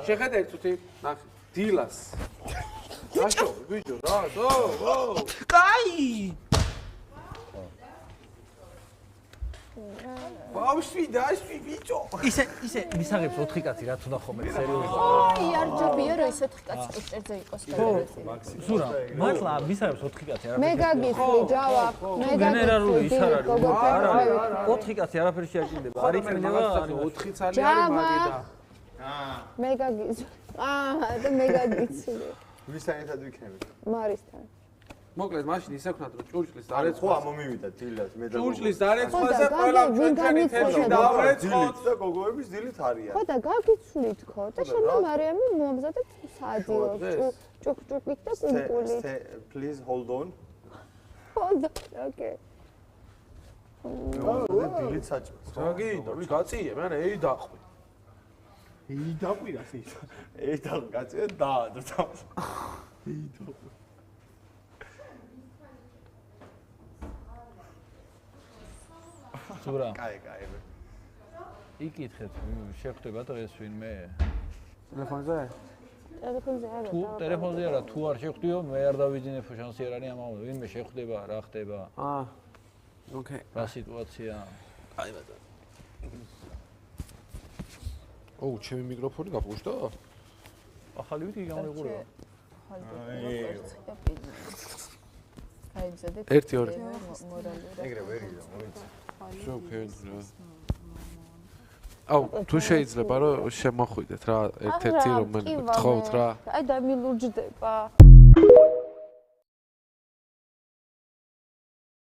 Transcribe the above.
შეხედეთ თუთი ნახე დილას აშო ბიჭო რა კაი ბავშვი დაშვი ბიჭო ისე მისაღებს 4 კაცი რა თუნდა ხოლმე სერიოზულად აი არ ჯობია რომ ისე 4 კაცი წერზე იყოს გადაგეცი სურა მართლა მისაღებს 4 კაცი მე გაგიხრი ჯავა მე გენერალური ის არ არის 4 კაცი არაფერი შეაჭირდება არ იწმინდება 4 წალი არის მაგიდა მე გაგიცი და მე გაგიცი ვისთან ერთად ვიქნებით მარისთან მოკლედ მაშინ ისე ვქნათ რომ ჭურჭლის დარეცხვა ხო მომივიდა დილას მე და ჭურჭლის დარეცხვაზე ყველა ჩვენი თემში დავრეცხოთ და გოგოების დილით არიან ხო და გაგიცვლით ხო და შემდეგ მარიამი მომზადეთ სადილო ჭუკჭუკით და კუნკულით please hold on okay დილით საჭმელს გაგიდა ვი გაწიე მე ეი დაყვი ეი დაყვირას ის ეი გაწიე დაადრა ეი დაყვი სურა კაი იკითხეთ შეხვდება დღეს ვინმე ტელეფონზე თუ ტელეფონზე არა თუ არ შეხვდიო მე არ დავიძინებ შანსი არ არის ამაო ვინმე შეხვდება რა ხდება ოკეი რა სიტუაცია აი ბატონო ოუ ჩემი მიკროფონი გაფუჭდა ახალი ვიტი გამეღურება აი 1 2 ეგრე ვერია მოიცა შევქენდრა აუ თუ შეიძლება რომ შემოხვიდეთ რა ერთ-ერთი რომ გთხოვთ რა აი და მილურჯდება